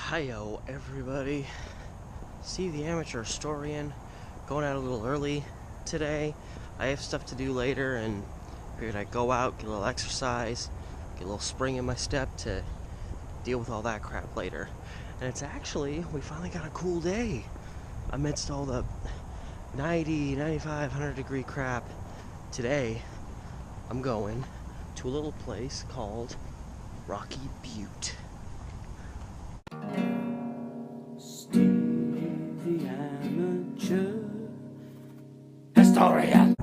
Hiyo everybody. See the amateur historian going out a little early today. I have stuff to do later and figured I'd go out, get a little exercise, get a little spring in my step to deal with all that crap later. And it's actually, we finally got a cool day amidst all the 90, 95, 100 degree crap. Today, I'm going to a little place called Rocky Butte. Steve the amateur historian.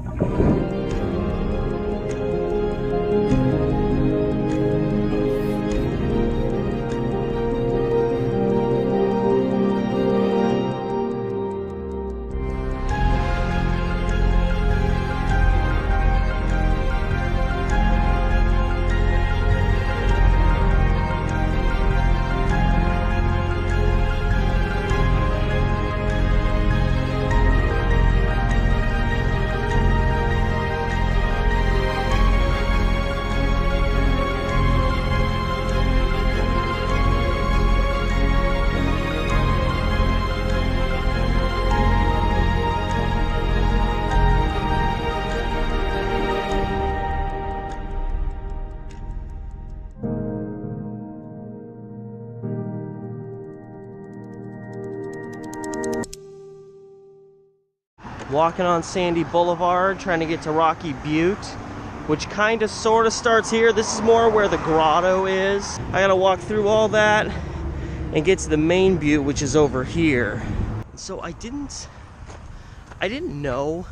Walking on Sandy Boulevard, trying to get to Rocky Butte, which kind of sort of starts here. This is more where the grotto is. I gotta walk through all that and get to the main butte, which is over here. So I didn't know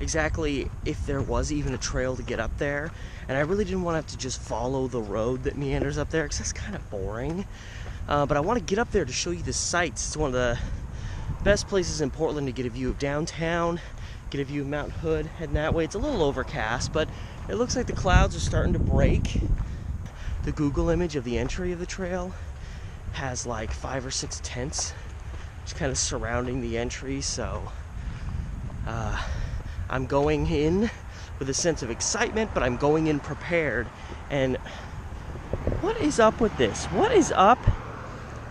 exactly if there was even a trail to get up there, and I really didn't want to have to just follow the road that meanders up there because that's kind of boring. But I want to get up there to show you the sights. It's one of the best places in Portland to get a view of downtown, get a view of Mount Hood, heading that way. It's a little overcast, but it looks like the clouds are starting to break. The Google image of the entry of the trail has like 5 or 6 tents just kind of surrounding the entry, so I'm going in with a sense of excitement, but I'm going in prepared. And what is up with this? What is up?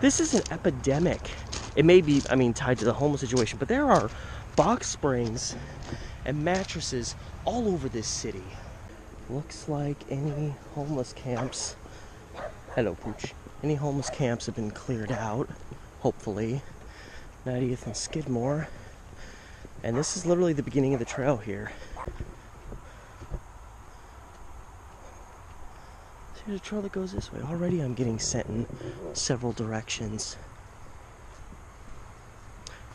This is an epidemic. It may be, tied to the homeless situation, but there are box springs and mattresses all over this city. Looks like any homeless camps, hello Pooch, any homeless camps have been cleared out, hopefully. 90th and Skidmore. And this is literally the beginning of the trail here. So there's a trail that goes this way. Already I'm getting sent in several directions.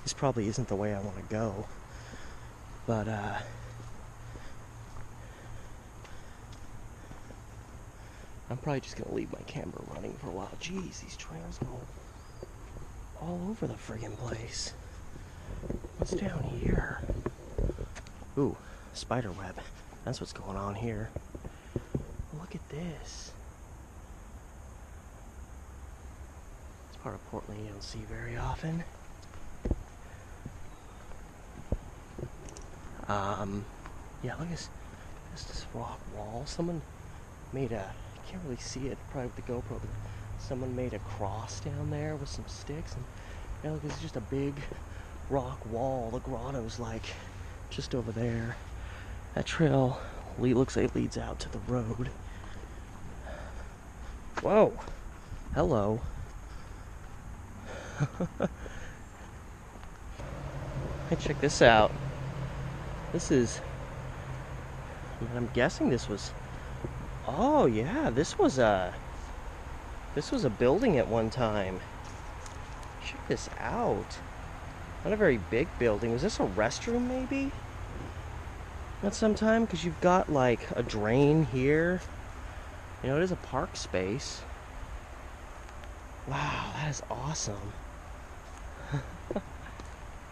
This probably isn't the way I want to go, but I'm probably just gonna leave my camera running for a while. Jeez, these trails go all over the friggin' place. What's down here? Ooh, spider web. That's what's going on here. Look at this. It's part of Portland you don't see very often. Yeah, look at this rock wall. Someone made a, I can't really see it probably with the GoPro, but someone made a cross down there with some sticks, and yeah, look, it's just a big rock wall. The grotto's like just over there. That trail looks like it leads out to the road. Whoa, hello. Hey, check this out. This is, I'm guessing this was, oh yeah, this was a building at one time. Check this out. Not a very big building. Was this a restroom maybe? At some time, because you've got like a drain here. You know, it is a park space. Wow, that is awesome.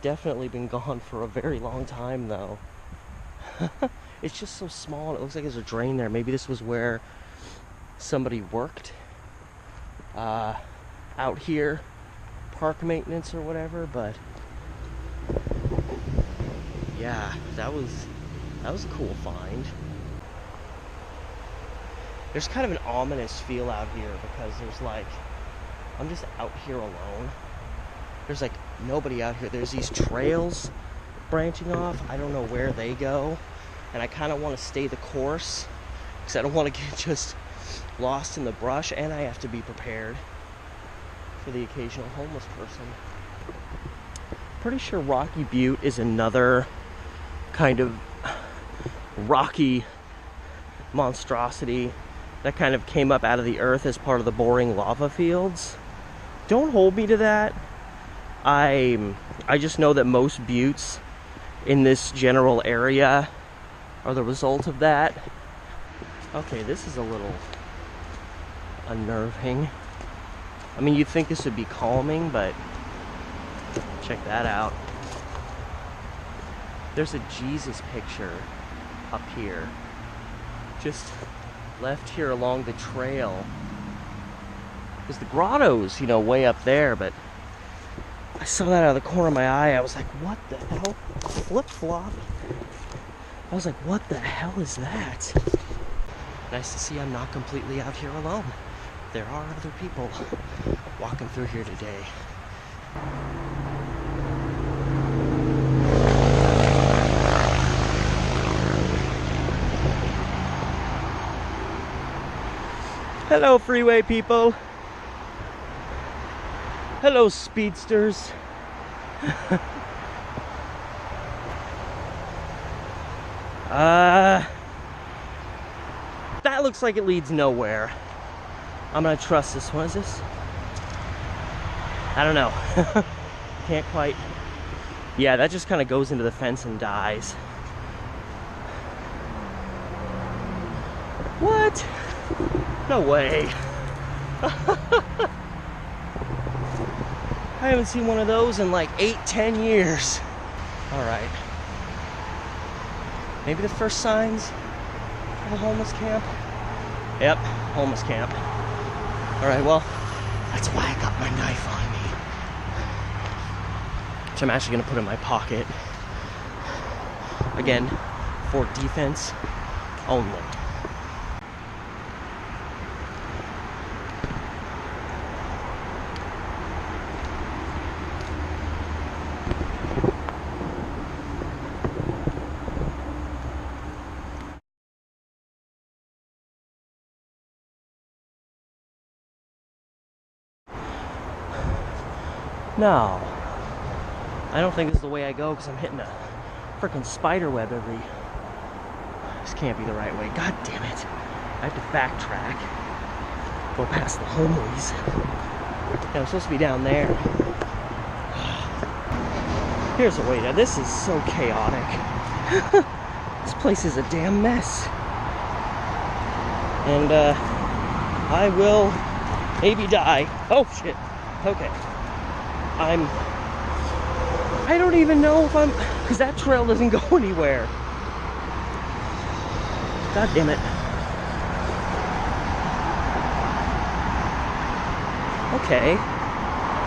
Definitely been gone for a very long time though. It's just so small, and it looks like there's a drain there. Maybe this was where somebody worked out here, park maintenance or whatever. But yeah, that was a cool find. There's kind of an ominous feel out here because there's like I'm just out here alone. There's like nobody out here. There's these trails branching off. I don't know where they go. And I kind of want to stay the course because I don't want to get just lost in the brush, and I have to be prepared for the occasional homeless person. Pretty sure Rocky Butte is another kind of rocky monstrosity that kind of came up out of the earth as part of the boring lava fields. Don't hold me to that. I just know that most buttes in this general area are the result of that. Okay, this is a little unnerving. I mean, you'd think this would be calming, but check that out. There's a Jesus picture up here, just left here along the trail. Because the grotto's, you know, way up there, but I saw that out of the corner of my eye. I was like, what the hell? Flip-flop. I was like, what the hell is that? Nice to see I'm not completely out here alone. There are other people walking through here today. Hello, freeway people. Hello, speedsters. That looks like it leads nowhere. I'm gonna trust this one. Is this? I don't know. Can't quite. Yeah, that just kind of goes into the fence and dies. What? No way. I haven't seen one of those in like 8-10 years. All right. Maybe the first signs of a homeless camp. Yep, homeless camp. All right, well, that's why I got my knife on me, which I'm actually gonna put in my pocket. Again, for defense only. No, I don't think this is the way I go because I'm hitting a freaking spider web every... This can't be the right way. God damn it. I have to backtrack. Go past the homies. I'm supposed to be down there. Here's a way. Now this is so chaotic. This place is a damn mess. And I will maybe die. Oh shit. Okay. I don't even know if I'm, because that trail doesn't go anywhere. God damn it. Okay.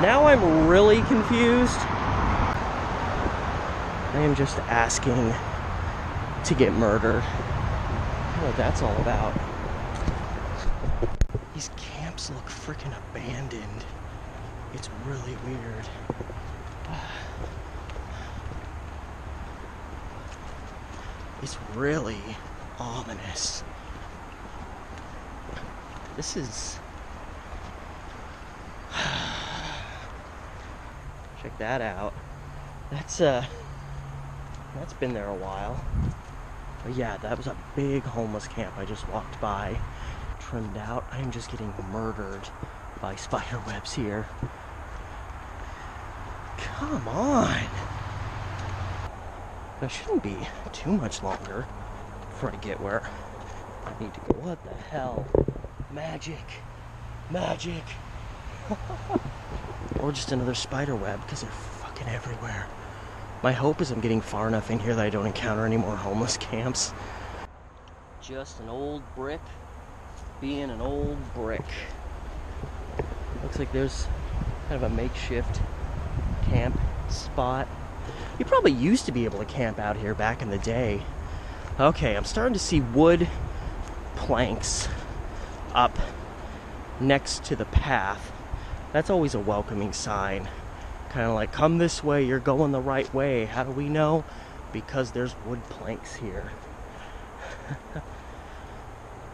Now I'm really confused. I am just asking to get murdered. I don't know what that's all about. These camps look freaking abandoned. It's really weird. It's really ominous. This is... Check that out. That's been there a while. But yeah, that was a big homeless camp I just walked by. Trimmed out. I'm just getting murdered by spider webs here. Come on. That shouldn't be too much longer before I get where I need to go. What the hell? Magic. Magic. Or just another spider web because they're fucking everywhere. My hope is I'm getting far enough in here that I don't encounter any more homeless camps. Just an old brick being an old brick. Looks like there's kind of a makeshift camp spot. You probably used to be able to camp out here back in the day. Okay, I'm starting to see wood planks up next to the path. That's always a welcoming sign. Kind of like, come this way, you're going the right way. How do we know? Because there's wood planks here.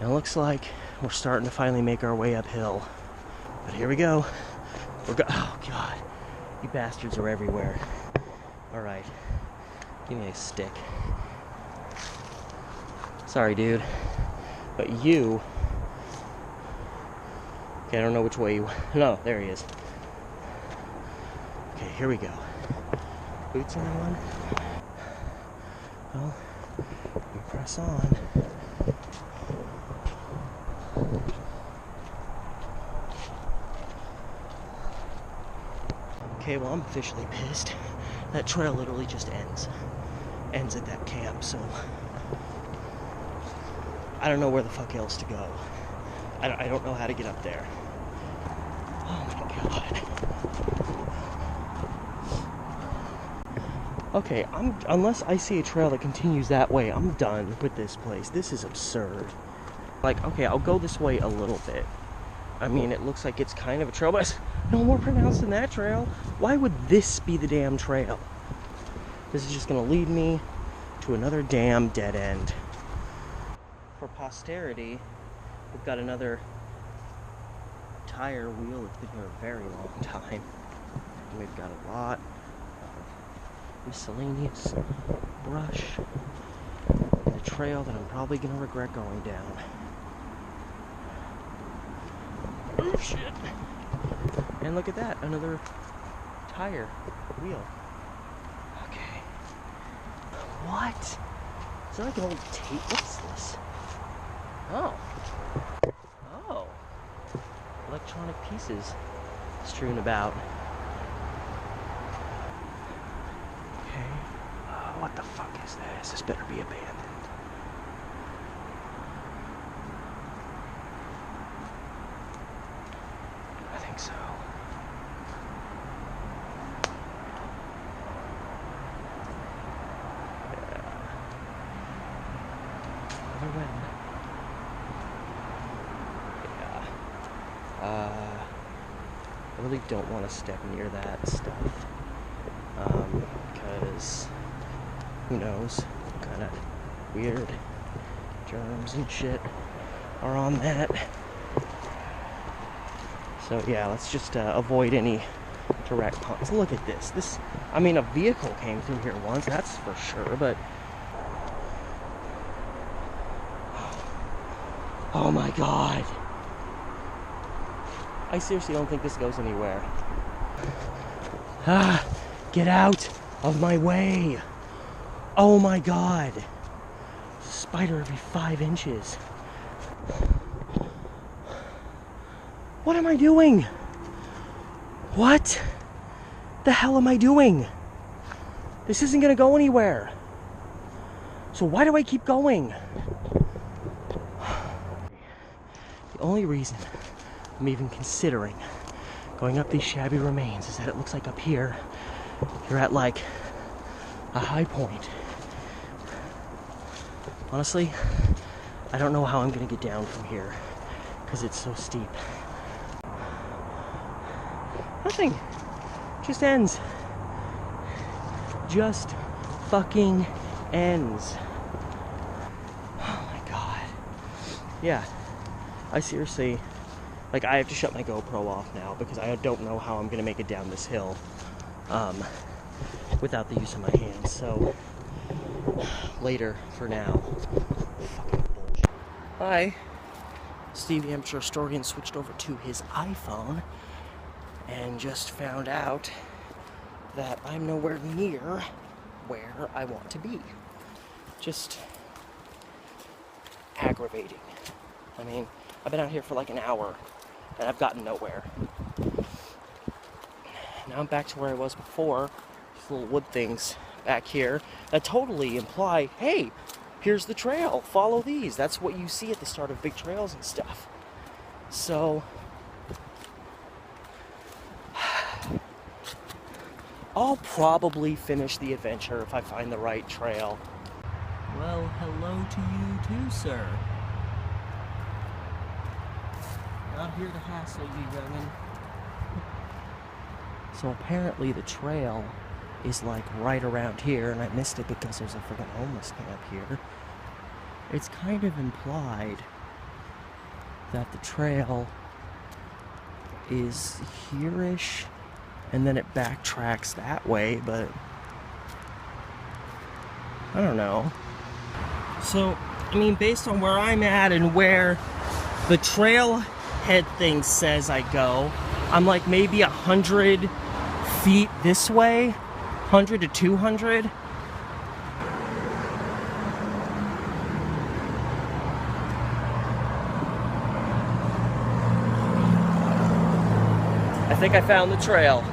It looks like we're starting to finally make our way uphill. But here we go. Oh God, you bastards are everywhere. All right, give me a stick. Sorry, dude, but you... Okay, I don't know which way you... No, there he is. Okay, here we go. Boots on one. Well, we press on. Okay, well, I'm officially pissed. That trail literally just ends at that camp, so I don't know where the fuck else to go. I don't know how to get up there. Oh my God. Okay, unless I see a trail that continues that way, I'm done with this place. This is absurd. Like, okay, I'll go this way a little bit. I mean, it looks like it's kind of a trail, but it's no more pronounced than that trail. Why would this be the damn trail? This is just gonna lead me to another damn dead end. For posterity, we've got another tire wheel that's been here a very long time. And we've got a lot of miscellaneous brush and a trail that I'm probably gonna regret going down. Oh shit! And look at that, another tire wheel. Okay. What? Is that like an old tape? What's this? Oh. Oh. Electronic pieces strewn about. Okay. What the fuck is this? This better be abandoned. I think so. Yeah. Another wind. I really don't want to step near that stuff, because who knows what kind of weird germs and shit are on that. So yeah, let's just avoid any direct contact. Look at this. I mean, a vehicle came through here once, that's for sure, but... Oh my God. I seriously don't think this goes anywhere. Ah, get out of my way. Oh my God. Spider every 5 inches. What am I doing? What the hell am I doing? This isn't gonna go anywhere. So why do I keep going? The only reason I'm even considering going up these shabby remains is that it looks like up here you're at like a high point. Honestly, I don't know how I'm gonna get down from here because it's so steep. Nothing. Just ends. Just fucking ends. Oh my God. Yeah. I seriously, like, I have to shut my GoPro off now because I don't know how I'm gonna make it down this hill without the use of my hands. So later for now. Fucking bullshit. Hi. Steve the Amateur Historian switched over to his iPhone and just found out that I'm nowhere near where I want to be. Just aggravating. I mean, I've been out here for like an hour and I've gotten nowhere. Now I'm back to where I was before. These little wood things back here that totally imply, hey, here's the trail, follow these. That's what you see at the start of big trails and stuff. So I'll probably finish the adventure if I find the right trail. Well, hello to you too, sir. Not here to hassle you, youngin'. So apparently the trail is like right around here, and I missed it because there's a freaking homeless camp here. It's kind of implied that the trail is here-ish, and then it backtracks that way, but I don't know. So, I mean, based on where I'm at and where the trailhead thing says I go, I'm like maybe 100 feet this way, 100 to 200. I think I found the trail.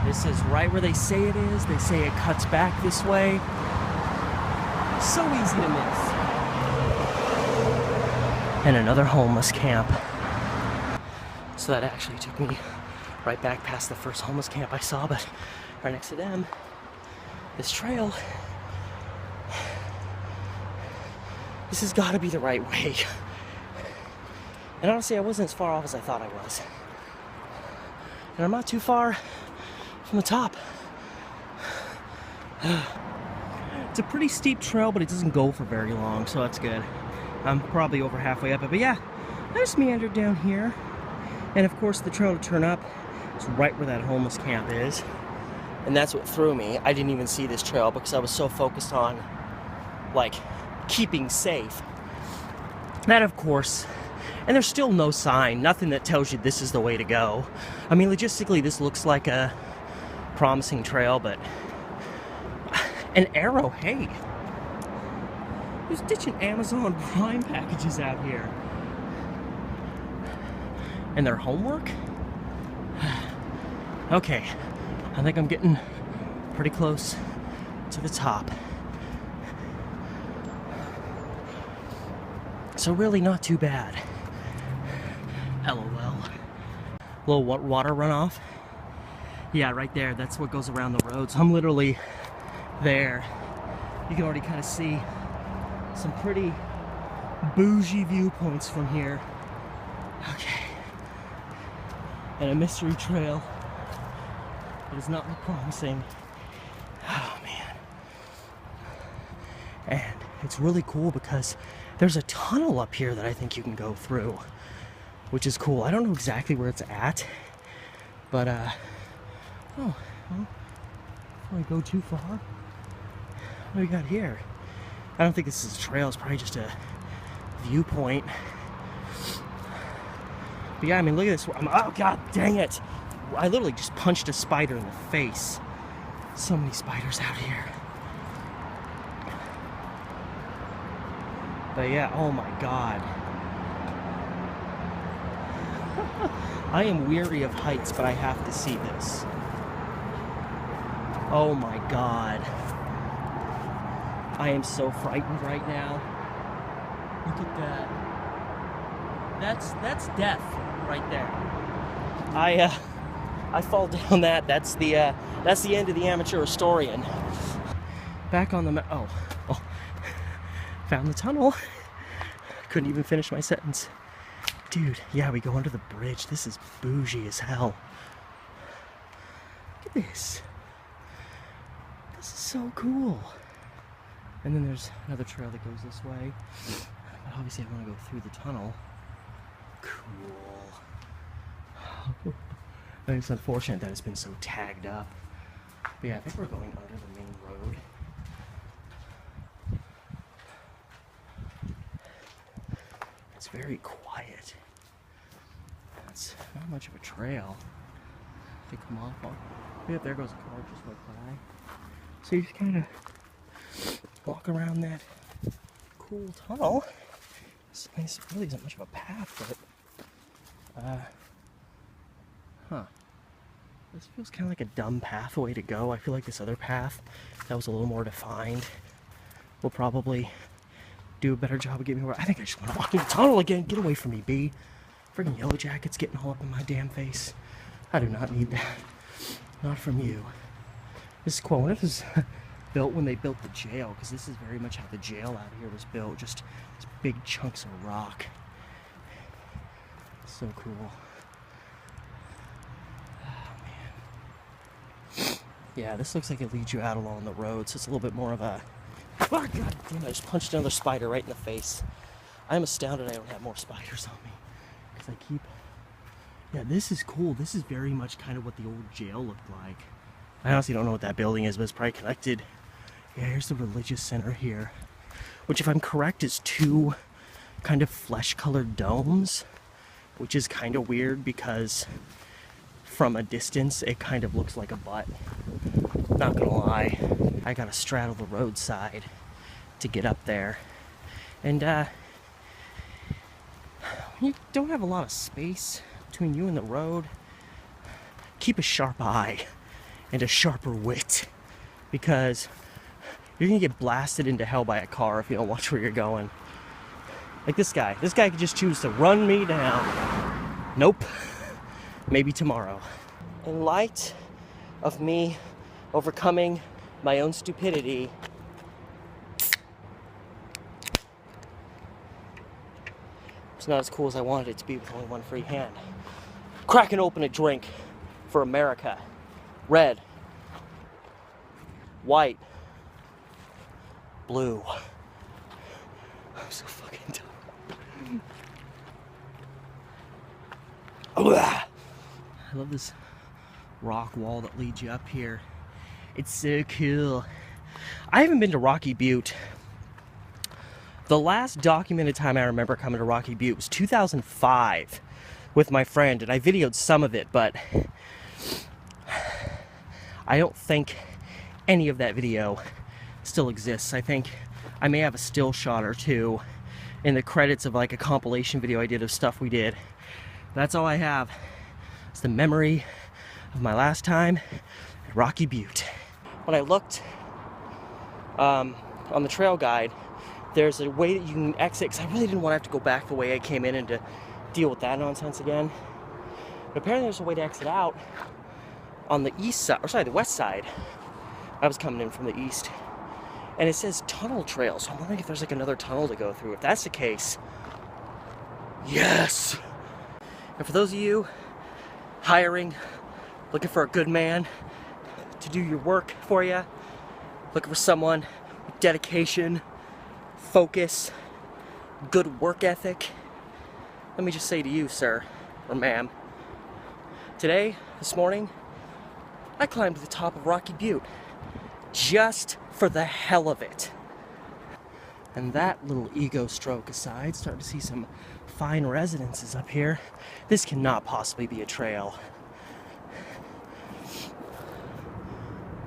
This is right where they say it is. They say it cuts back this way. So easy to miss. And another homeless camp. So that actually took me right back past the first homeless camp I saw, but right next to them, this trail. This has got to be the right way. And honestly, I wasn't as far off as I thought I was. And I'm not too far from the top. It's a pretty steep trail, but it doesn't go for very long, so that's good. I'm probably over halfway up it, but yeah, I just meandered down here. And of course, the trail to turn up is right where that homeless camp is. And that's what threw me. I didn't even see this trail because I was so focused on, like, keeping safe. That, of course, and there's still no sign, nothing that tells you this is the way to go. I mean, logistically, this looks like a promising trail, but an arrow, hey. Who's ditching Amazon Prime packages out here? And their homework? Okay, I think I'm getting pretty close to the top. So really not too bad. LOL. Little water runoff. Yeah, right there. That's what goes around the road. So I'm literally there. You can already kind of see some pretty bougie viewpoints from here. Okay. And a mystery trail that does not look promising. Oh, man. And it's really cool because there's a tunnel up here that I think you can go through, which is cool. I don't know exactly where it's at, but, oh, well, before I go too far, what do we got here? I don't think this is a trail, it's probably just a viewpoint. But yeah, I mean, look at this. Oh, god dang it. I literally just punched a spider in the face. So many spiders out here. But yeah, oh my god. I am weary of heights, but I have to see this. Oh my god. I am so frightened right now. Look at that. That's death right there. I fall down that. That's the end of the amateur historian. Back on the oh. Found the tunnel. Couldn't even finish my sentence. Dude, yeah, we go under the bridge. This is bougie as hell. Look at this. This is so cool. And then there's another trail that goes this way. But obviously I want to go through the tunnel. Cool. I think it's unfortunate that it's been so tagged up. But yeah, I think we're going under the main road. It's very quiet. It's not much of a trail to come off on. Yeah, there goes a car just went by. So you just kind of walk around that cool tunnel. This really isn't much of a path, but this feels kind of like a dumb pathway to go. I feel like this other path that was a little more defined will probably do a better job of getting me where I think I just want to walk in the tunnel again. Get away from me, B. Friggin' yellow jackets getting all up in my damn face. I do not need that. Not from you. This is cool. I wonder if this was built when they built the jail, because this is very much how the jail out here was built. Just these big chunks of rock. So cool. Oh, man. Yeah, this looks like it leads you out along the road, so it's a little bit more of a... Oh, God damn it, I just punched another spider right in the face. I'm astounded I don't have more spiders on me. Because I keep... Yeah, this is cool. This is very much kind of what the old jail looked like. I honestly don't know what that building is, but it's probably connected. Yeah, here's the religious center here. Which, if I'm correct, is two kind of flesh-colored domes. Which is kind of weird because from a distance, it kind of looks like a butt. Not gonna lie. I gotta straddle the roadside to get up there. And, you don't have a lot of space between you and the road. Keep a sharp eye and a sharper wit, because you're gonna get blasted into hell by a car if you don't watch where you're going. Like this guy. This guy could just choose to run me down. Nope. Maybe tomorrow. In light of me overcoming my own stupidity, it's not as cool as I wanted it to be with only one free hand. Cracking open a drink for America. Red, white, blue. I'm so fucking dumb. I love this rock wall that leads you up here. It's so cool. I haven't been to Rocky Butte. The last documented time I remember coming to Rocky Butte was 2005 with my friend, and I videoed some of it, but I don't think any of that video still exists. I think I may have a still shot or two in the credits of like a compilation video I did of stuff we did. That's all I have. It's the memory of my last time at Rocky Butte. When I looked on the trail guide, there's a way that you can exit, because I really didn't want to have to go back the way I came in and to deal with that nonsense again. But apparently there's a way to exit out on the east side, or sorry, the west side. I was coming in from the east. And it says tunnel trail, so I'm wondering if there's like another tunnel to go through. If that's the case, yes! And for those of you hiring, looking for a good man to do your work for you, looking for someone with dedication, focus, good work ethic, let me just say to you, sir or ma'am, today, this morning, I climbed to the top of Rocky Butte just for the hell of it. And that little ego stroke aside, starting to see some fine residences up here. This cannot possibly be a trail.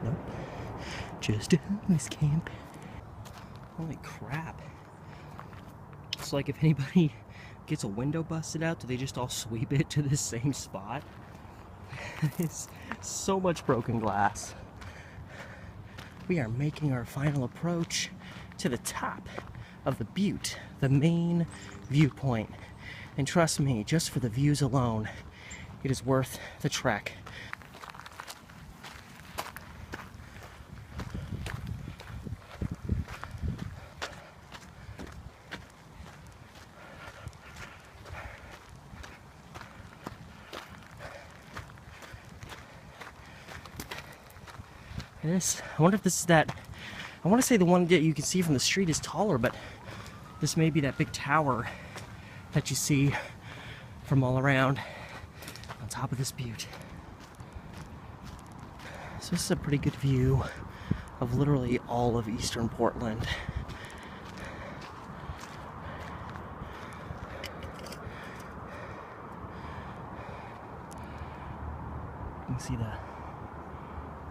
Nope. Just a homeless camp. Holy crap. So like if anybody gets a window busted out, do they just all sweep it to the same spot? It's so much broken glass. We are making our final approach to the top of the Butte, the main viewpoint. And trust me, just for the views alone, it is worth the trek. I wonder if this is that, I want to say the one that you can see from the street is taller, but this may be that big tower that you see from all around on top of this butte. So this is a pretty good view of literally all of eastern Portland. You can see the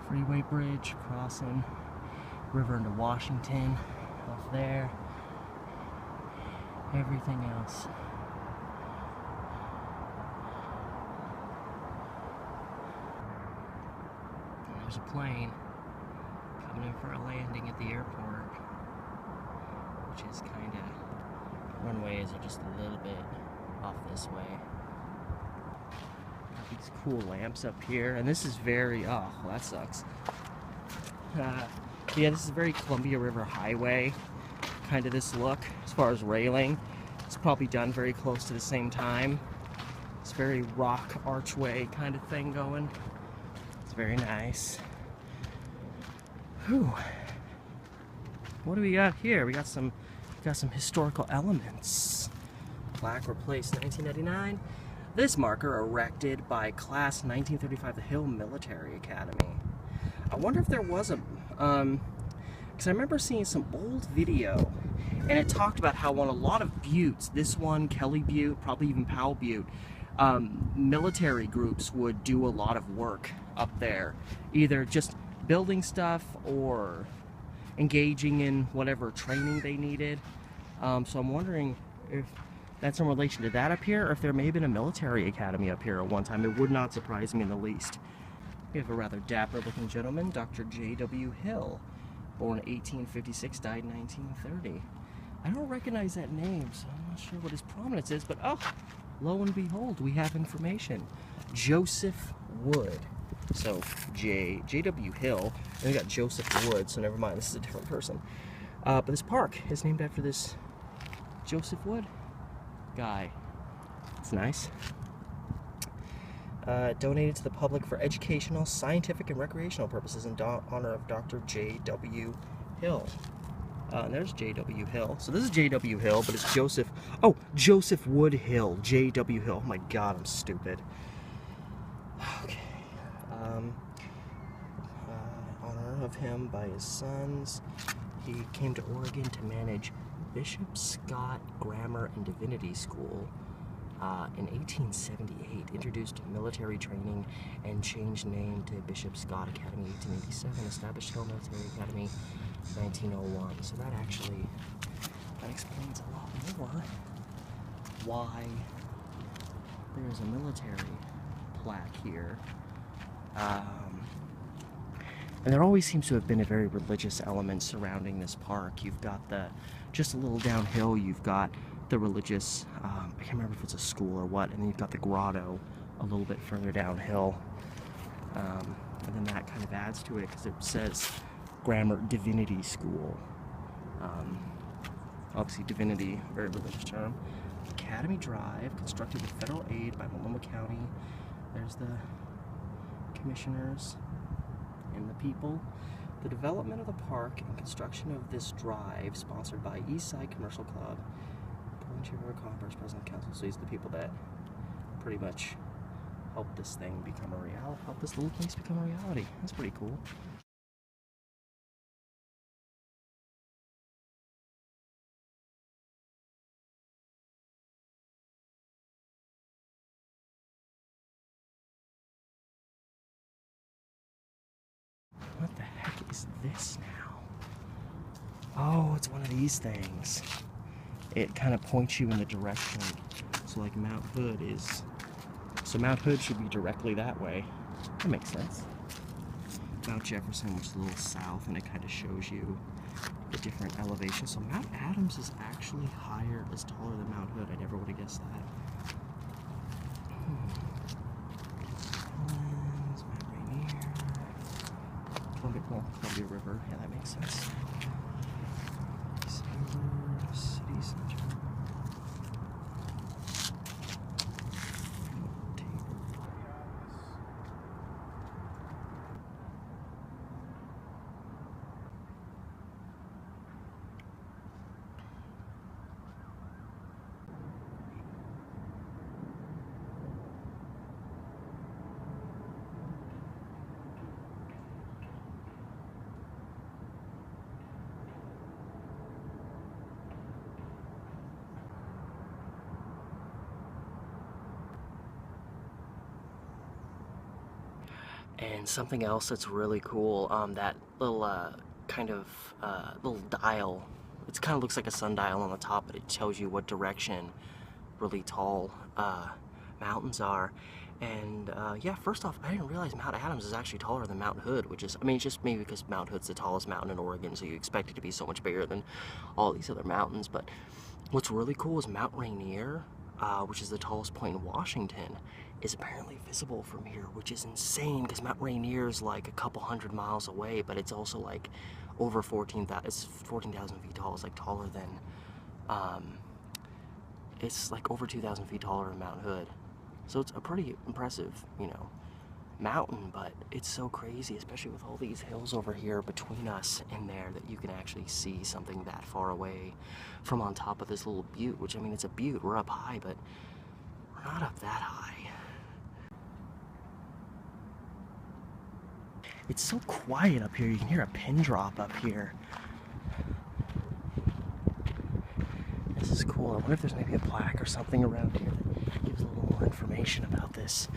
freeway bridge crossing river into Washington off there. Everything else. There's a plane coming in for a landing at the airport, which is kind of, runways are just a little bit off this way. Got these cool lamps up here, and this is very, oh, well, that sucks. Yeah, this is very Columbia River Highway, kind of this look, as far as railing. It's probably done very close to the same time. It's very rock archway kind of thing going. It's very nice. Whew. What do we got here? We got some historical elements. Plaque replaced 1999. This marker erected by Class 1935 The Hill Military Academy. I wonder if there was a, because I remember seeing some old video, and it talked about how on a lot of buttes, this one, Kelly Butte, probably even Powell Butte, military groups would do a lot of work up there, either just building stuff or engaging in whatever training they needed. So I'm wondering if that's in relation to that up here, or if there may have been a military academy up here at one time. It would not surprise me in the least. We have a rather dapper looking gentleman, Dr. J.W. Hill, born 1856, died 1930. I don't recognize that name, so I'm not sure what his prominence is, but oh, lo and behold, we have information. Joseph Wood. So J.W. Hill, and we got Joseph Wood, so never mind, this is a different person. But this park is named after this Joseph Wood guy. It's nice. Donated to the public for educational, scientific, and recreational purposes in honor of Dr. J.W. Hill. And there's J.W. Hill. So this is J.W. Hill, but it's Joseph Wood Hill. J.W. Hill. Oh my god, I'm stupid. Okay. Honor of him by his sons. He came to Oregon to manage Bishop Scott Grammar and Divinity School. In 1878, introduced military training and changed name to Bishop Scott Academy. 1887, established Hill Military Academy. 1901. So that explains a lot more why there's a military plaque here. And there always seems to have been a very religious element surrounding this park. You've got just a little downhill, you've got the religious, I can't remember if it's a school or what, and then you've got the grotto a little bit further downhill. And then that kind of adds to it because it says Grammar Divinity School. Obviously divinity, a very religious term. Academy Drive, constructed with federal aid by Multnomah County. There's the commissioners and the people. The development of the park and construction of this drive, sponsored by Eastside Commercial Club, Portland Chamber of Commerce, President Council. So these are the people that pretty much helped this thing become a reality, helped this little place become a reality. That's pretty cool. What the heck is this now? Oh, it's one of these things. It kind of points you in the direction. So like Mount Hood is... So Mount Hood should be directly that way. That makes sense. Mount Jefferson, which is a little south, and it kind of shows you the different elevations. So Mount Adams is actually higher, is taller than Mount Hood. I never would have guessed that. Columbia River, yeah, that makes sense. City Center. And something else that's really cool, that little kind of little dial, it kind of looks like a sundial on the top, but it tells you what direction really tall mountains are. And yeah, first off, I didn't realize Mount Adams is actually taller than Mount Hood, which is, I mean, it's just maybe because Mount Hood's the tallest mountain in Oregon, so you expect it to be so much bigger than all these other mountains. But what's really cool is Mount Rainier, which is the tallest point in Washington, is apparently visible from here, which is insane because Mount Rainier is like a couple hundred miles away, but it's also like over 14,000 feet tall. It's like taller than, it's like over 2,000 feet taller than Mount Hood. So it's a pretty impressive, you know, mountain, but it's so crazy, especially with all these hills over here between us and there, that you can actually see something that far away from on top of this little butte, which, I mean, it's a butte. We're up high, but we're not up that high. It's so quiet up here. You can hear a pin drop up here. This is cool. I wonder if there's maybe a plaque or something around here that gives a little more information about this.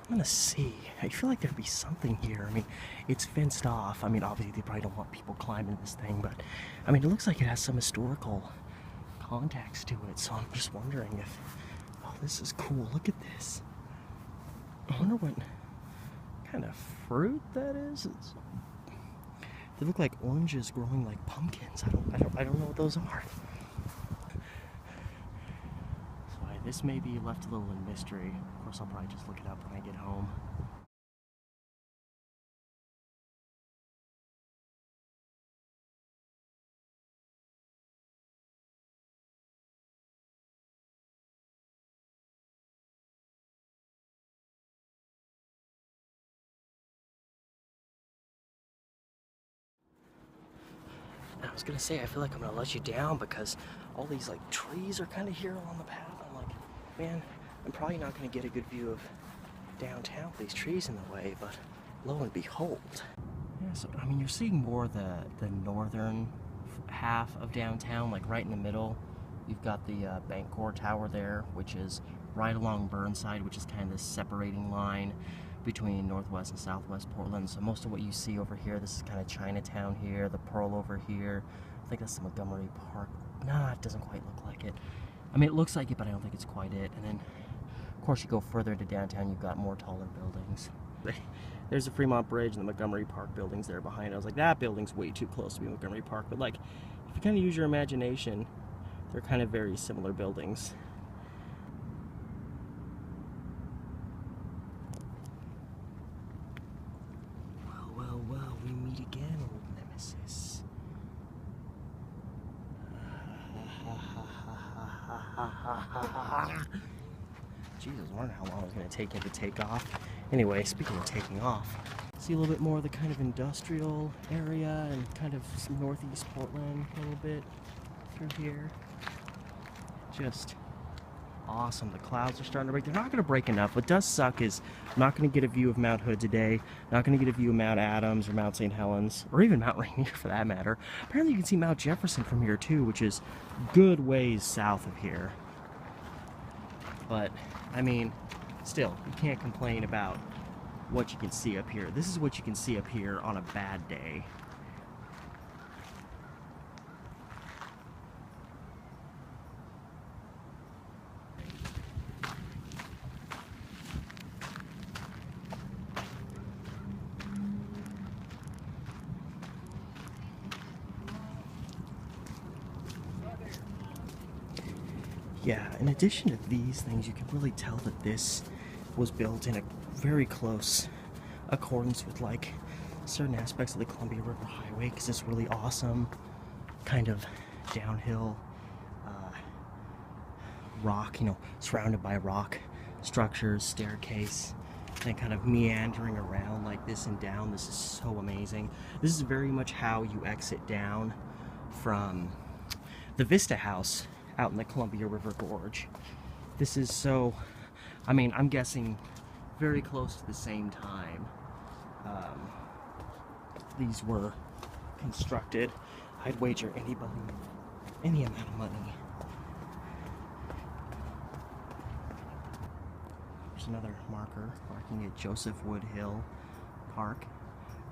I'm gonna see. I feel like there'd be something here. I mean, it's fenced off. I mean, obviously they probably don't want people climbing this thing, but I mean, it looks like it has some historical context to it. So I'm just wondering if, oh, this is cool. Look at this. I wonder what kind of fruit that is. They look like oranges growing like pumpkins. I don't know what those are. This may be left a little in mystery. Of course, I'll probably just look it up when I get home. I was gonna say, I feel like I'm gonna let you down because all these like trees are kind of here along the path. I'm like, man, I'm probably not gonna get a good view of downtown with these trees in the way, but lo and behold. Yeah, so I mean, you're seeing more the northern half of downtown, like right in the middle. You've got the Bancorp Tower there, which is right along Burnside, which is kind of this separating line between Northwest and Southwest Portland. So most of what you see over here, this is kind of Chinatown here, the Pearl over here. I think that's the Montgomery Park. Nah, it doesn't quite look like it. I mean, it looks like it, but I don't think it's quite it. And then, of course, you go further into downtown, you've got more taller buildings. There's the Fremont Bridge and the Montgomery Park buildings there behind. I was like, that building's way too close to be Montgomery Park. But like, if you kind of use your imagination, they're kind of very similar buildings. Well, we meet again, old nemesis. Jesus, I wonder how long it was going to take him to take off. Anyway, speaking of taking off, see a little bit more of the kind of industrial area and kind of some northeast Portland a little bit through here. Just awesome. The clouds are starting to break. They're not going to break enough. What does suck is I'm not going to get a view of Mount Hood today. Not going to get a view of Mount Adams or Mount St. Helens, or even Mount Rainier for that matter. Apparently you can see Mount Jefferson from here too, which is good ways south of here. But, I mean, still, you can't complain about what you can see up here. This is what you can see up here on a bad day. Yeah, in addition to these things, you can really tell that this was built in a very close accordance with like certain aspects of the Columbia River Highway, because it's really awesome kind of downhill rock, you know, surrounded by rock structures, staircase, and kind of meandering around like this and down. This is so amazing. This is very much how you exit down from the Vista House out in the Columbia River Gorge. This is so, I mean, I'm guessing very close to the same time these were constructed. I'd wager anybody any amount of money. There's another marker marking it Joseph Woodhill Park.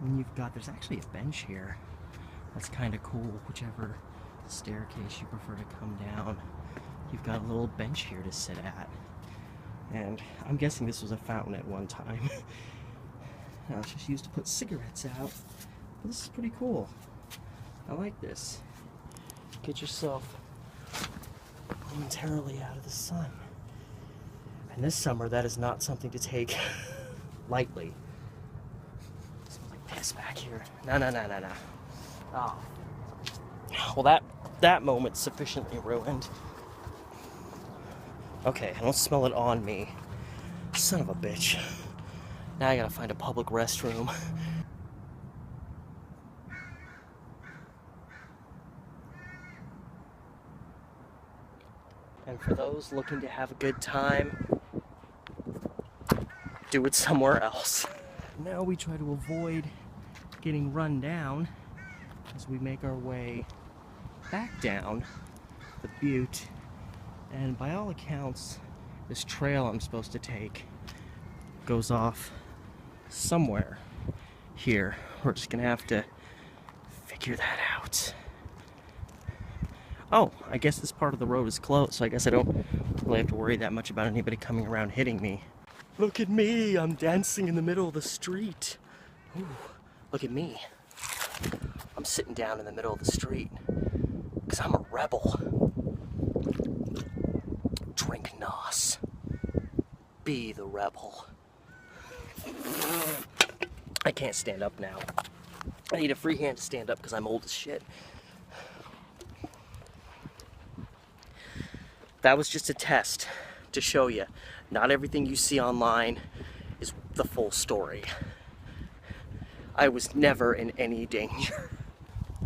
And you've got, there's actually a bench here. That's kind of cool, whichever staircase you prefer to come down. You've got a little bench here to sit at. And I'm guessing this was a fountain at one time. Now it's just used to put cigarettes out. But this is pretty cool. I like this. Get yourself momentarily out of the sun. And this summer, that is not something to take lightly. It smells like piss back here. No. Oh. Well, that moment's sufficiently ruined. Okay, I don't smell it on me. Son of a bitch. Now I gotta find a public restroom. And for those looking to have a good time, do it somewhere else. Now we try to avoid getting run down as we make our way back down the Butte. And by all accounts, this trail I'm supposed to take goes off somewhere here. We're just gonna have to figure that out. Oh, I guess this part of the road is closed, so I guess I don't really have to worry that much about anybody coming around hitting me. Look at me, I'm dancing in the middle of the street. Ooh, look at me. I'm sitting down in the middle of the street because I'm a rebel. Drink nos. Be the rebel. I can't stand up now. I need a free hand to stand up because I'm old as shit. That was just a test to show you not everything you see online is the full story. I was never in any danger.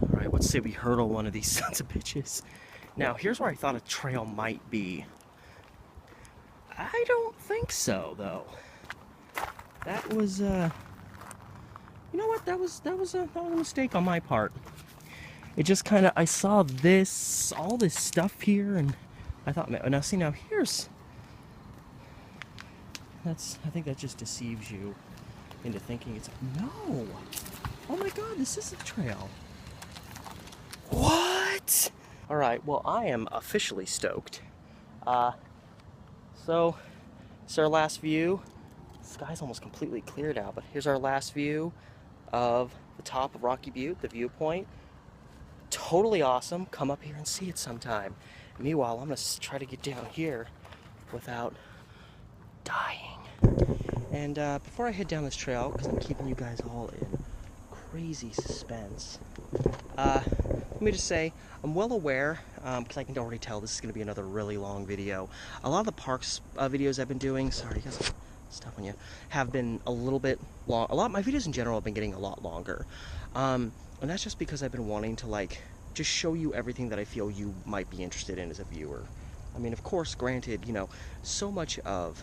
All right, let's say we hurdle one of these sons of bitches. Now, here's where I thought a trail might be. I don't think so, though. That was, you know what? That was a mistake on my part. It just kind of, I saw this, all this stuff here, and I thought, now see, now here's, I think that just deceives you into thinking it's, no! Oh my god, this is a trail. What? Alright, well, I am officially stoked. So, it's our last view. The sky's almost completely cleared out, but here's our last view of the top of Rocky Butte, the viewpoint. Totally awesome. Come up here and see it sometime. Meanwhile, I'm going to try to get down here without dying. And before I head down this trail, because I'm keeping you guys all in crazy suspense, let me just say, I'm well aware, because I can already tell this is going to be another really long video. A lot of the parks videos I've been doing, sorry guys, stuff on you, have been a little bit long. A lot of my videos in general have been getting a lot longer. And that's just because I've been wanting to, like, just show you everything that I feel you might be interested in as a viewer. I mean, of course, granted, you know, so much of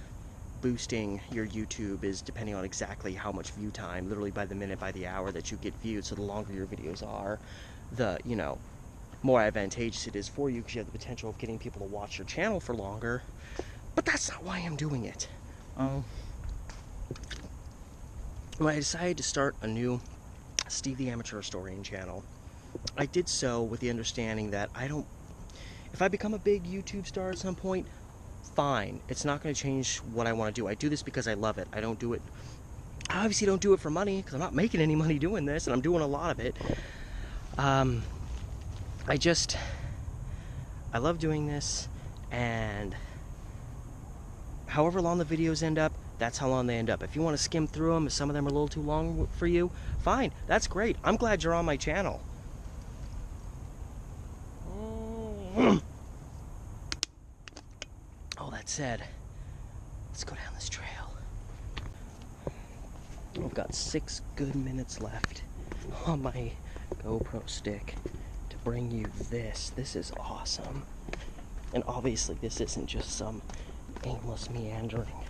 boosting your YouTube is depending on exactly how much view time, literally by the minute, by the hour that you get viewed. So the longer your videos are, the, you know, more advantageous it is for you because you have the potential of getting people to watch your channel for longer. But that's not why I'm doing it. When I decided to start a new Steve the Amateur Historian channel, I did so with the understanding that if I become a big YouTube star at some point, fine. It's not going to change what I want to do. I do this because I love it. I obviously don't do it for money because I'm not making any money doing this, and I'm doing a lot of it. I love doing this, and however long the videos end up, that's how long they end up. If you want to skim through them, if some of them are a little too long for you, fine. That's great. I'm glad you're on my channel. All that said, let's go down this trail. I've got 6 good minutes left on my GoPro stick to bring you this. This is awesome. And obviously this isn't just some aimless meandering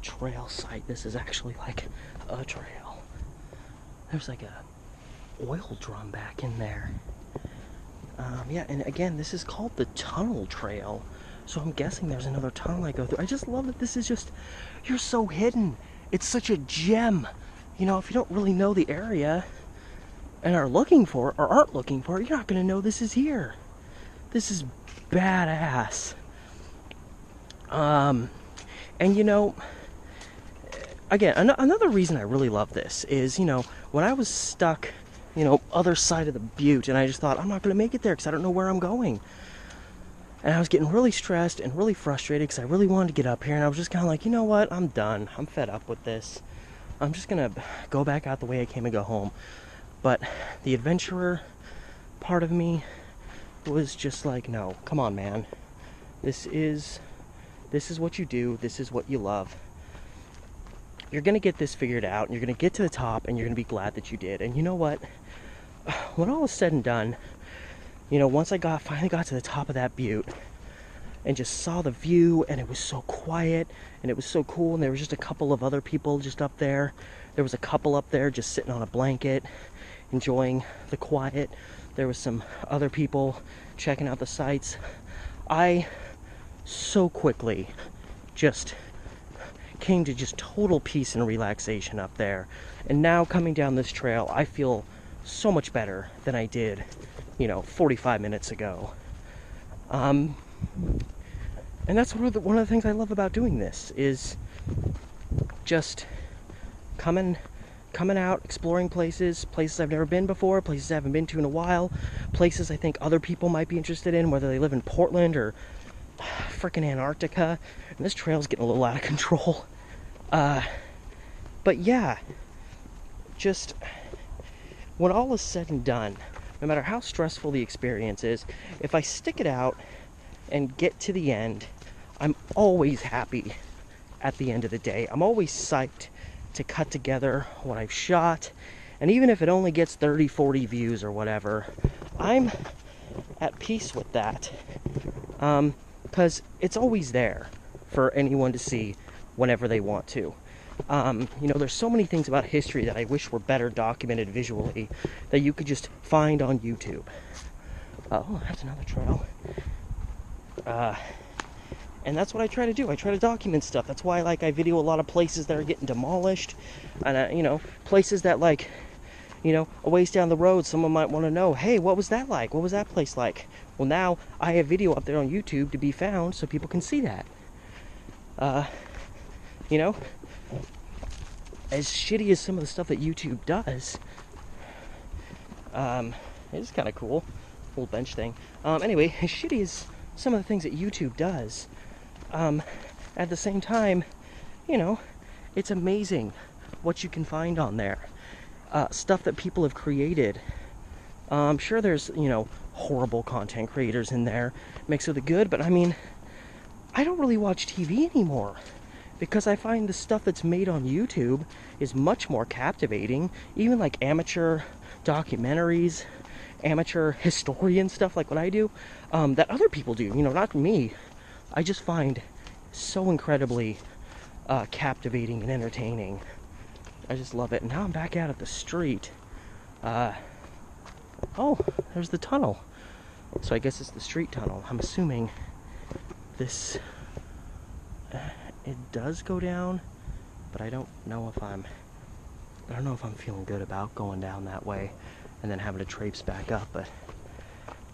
trail site. This is actually like a trail. There's like a oil drum back in there. Yeah, and again, this is called the Tunnel Trail. So I'm guessing there's another tunnel I go through. I just love that this is just, you're so hidden. It's such a gem. You know, if you don't really know the area and are looking for it or aren't looking for it, you're not going to know this is here. This is badass. And you know, again, another reason I really love this is, you know, when I was stuck, you know, other side of the Butte, and I just thought, I'm not going to make it there because I don't know where I'm going. And I was getting really stressed and really frustrated because I really wanted to get up here, and I was just kind of like, you know what, I'm done. I'm fed up with this. I'm just going to go back out the way I came and go home. But the adventurer part of me was just like, no, come on, man. This is what you do. This is what you love. you're gonna get this figured out, and you're gonna get to the top, and you're gonna be glad that you did. And you know what? When all was said and done, you know, once I finally got to the top of that butte and just saw the view, and it was so quiet, and it was so cool, and there was just a couple of other people just up there. There was a couple up there just sitting on a blanket, enjoying the quiet. There was some other people checking out the sights. I so quickly just came to just total peace and relaxation up there. And now coming down this trail, I feel so much better than I did, you know, 45 minutes ago. And that's one of the things I love about doing this, is just coming out, exploring places I've never been before, places I haven't been to in a while, places I think other people might be interested in, whether they live in Portland or frickin' Antarctica. And this trail's getting a little out of control. But yeah, just when all is said and done, no matter how stressful the experience is, if I stick it out and get to the end, I'm always happy at the end of the day. I'm always psyched to cut together what I've shot, and even if it only gets 30, 40 views or whatever, I'm at peace with that, because it's always there for anyone to see whenever they want to. You know, there's so many things about history that I wish were better documented visually that you could just find on YouTube. Oh, that's another trail. And that's what I try to do. I try to document stuff. That's why, like, I video a lot of places that are getting demolished, and you know, places that, like, you know, a ways down the road, someone might want to know, hey, what was that like? What was that place like? Well, now I have video up there on YouTube to be found so people can see that. You know, as shitty as some of the stuff that YouTube does, it's kind of cool. Old bench thing. Anyway, as shitty as some of the things that YouTube does, at the same time, you know, it's amazing what you can find on there. Stuff that people have created. I'm sure there's, you know, horrible content creators in there, mixed with the good, but I mean, I don't really watch TV anymore, because I find the stuff that's made on YouTube is much more captivating. Even like amateur documentaries, amateur historian stuff like what I do, that other people do, you know, not me. I just find so incredibly captivating and entertaining. I just love it. And now I'm back out at the street. Oh, there's the tunnel. So I guess it's the street tunnel. I'm assuming this, it does go down, but I don't know if I'm feeling good about going down that way and then having to traipse back up. But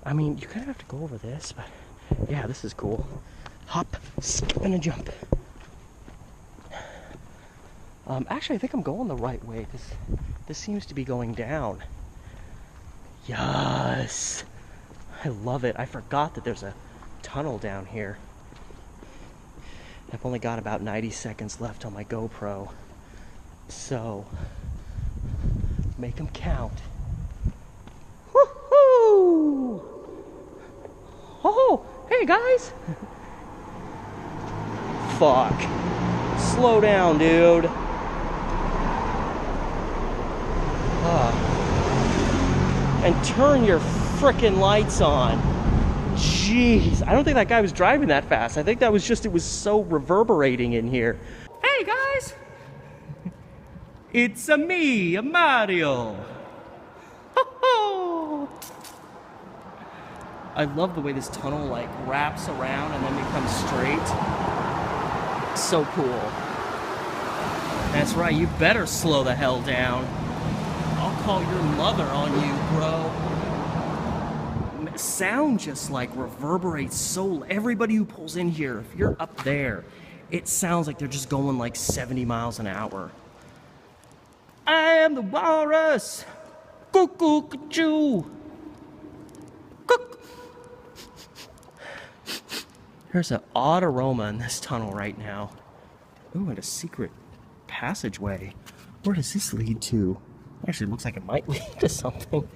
I mean, you kind of have to go over this, but yeah, this is cool. Hop, skip, and a jump. Actually, I think I'm going the right way. This seems to be going down. Yes! I love it. I forgot that there's a tunnel down here. I've only got about 90 seconds left on my GoPro. So, make them count. Woohoo! Oh, hey guys! Fuck. Slow down, dude. And turn your frickin' lights on. Jeez, I don't think that guy was driving that fast. I think that was just, it was so reverberating in here. Hey guys! It's me, Mario. Ho-ho! I love the way this tunnel like wraps around and then becomes straight. So cool. That's right, you better slow the hell down. I'll call your mother on you, bro. Sound just like reverberates so. Everybody who pulls in here, if you're up there, it sounds like they're just going like 70 miles an hour. I am the walrus. Cuckoo-ca-choo. Cook. There's an odd aroma in this tunnel right now. Ooh, and a secret passageway. Where does this lead to? Actually, looks like it might lead to something.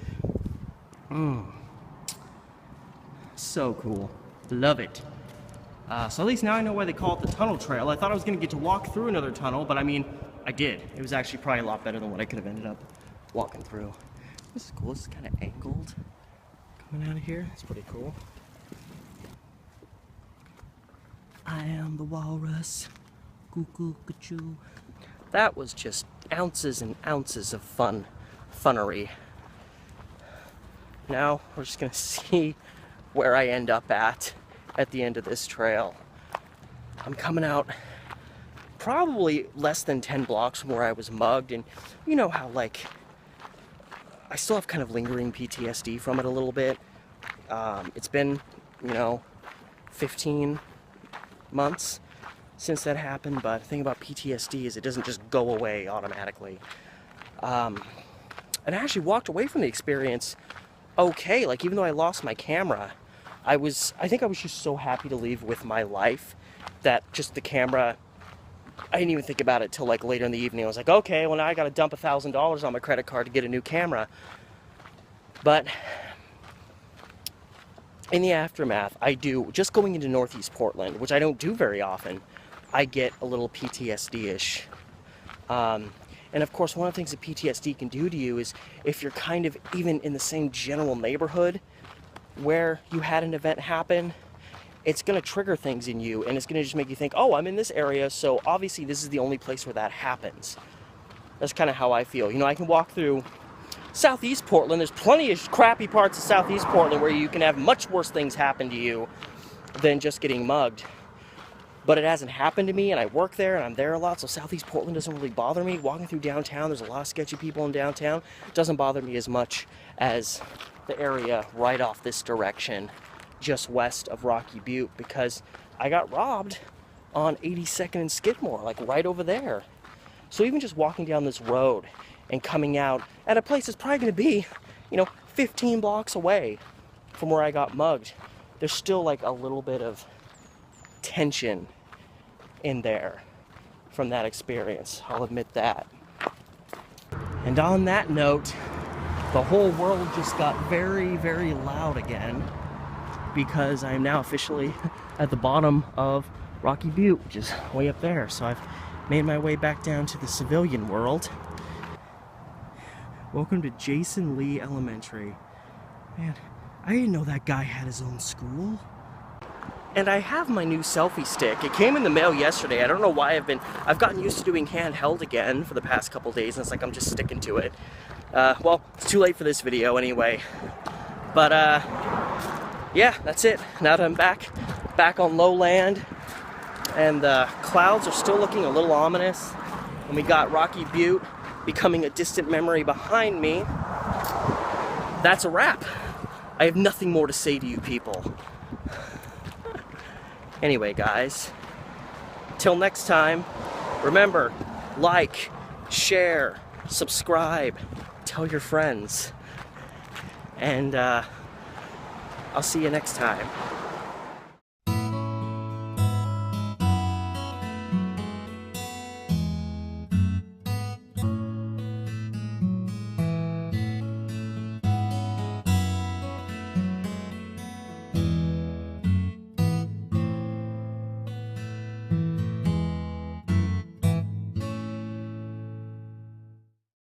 So cool. Love it. So at least now I know why they call it the tunnel trail. I thought I was going to get to walk through another tunnel, but I mean, I did. It was actually probably a lot better than what I could have ended up walking through. This is cool. This is kind of angled. Coming out of here. It's pretty cool. I am the walrus. Cuckoo-ca-choo. That was just ounces and ounces of funnery. Now we're just gonna see where I end up at the end of this trail. I'm coming out probably less than 10 blocks from where I was mugged, and you know how, like, I still have kind of lingering PTSD from it a little bit. It's been, 15 months since that happened, but the thing about PTSD is it doesn't just go away automatically. And I actually walked away from the experience okay. Like, even though I lost my camera, I think I was just so happy to leave with my life that just the camera, I didn't even think about it till like later in the evening. I was like, okay, well now I gotta dump $1,000 on my credit card to get a new camera. But in the aftermath, just going into Northeast Portland, which I don't do very often, I get a little PTSD-ish. And of course, one of the things that PTSD can do to you is if you're kind of even in the same general neighborhood where you had an event happen, it's going to trigger things in you, and it's going to just make you think, oh, I'm in this area, so obviously this is the only place where that happens. That's kind of how I feel. I can walk through Southeast Portland. There's plenty of crappy parts of Southeast Portland where you can have much worse things happen to you than just getting mugged. But it hasn't happened to me, and I work there, and I'm there a lot, so Southeast Portland doesn't really bother me. Walking through downtown, there's a lot of sketchy people in downtown. It doesn't bother me as much as the area right off this direction, just west of Rocky Butte, because I got robbed on 82nd and Skidmore, like right over there. So even just walking down this road and coming out at a place that's probably going to be, 15 blocks away from where I got mugged, there's still like a little bit of tension in there from that experience. I'll admit that. And on that note, the whole world just got very, very loud again, because I am now officially at the bottom of Rocky Butte, which is way up there. So I've made my way back down to the civilian world. Welcome to Jason Lee Elementary. Man, I didn't know that guy had his own school. And I have my new selfie stick. It came in the mail yesterday. I don't know why I've gotten used to doing handheld again for the past couple days, and it's like I'm just sticking to it. Well, it's too late for this video anyway. But yeah, that's it. Now that I'm back on lowland, and the clouds are still looking a little ominous, and we got Rocky Butte becoming a distant memory behind me, that's a wrap. I have nothing more to say to you people. Anyway, guys, till next time, remember, like, share, subscribe, tell your friends, and I'll see you next time.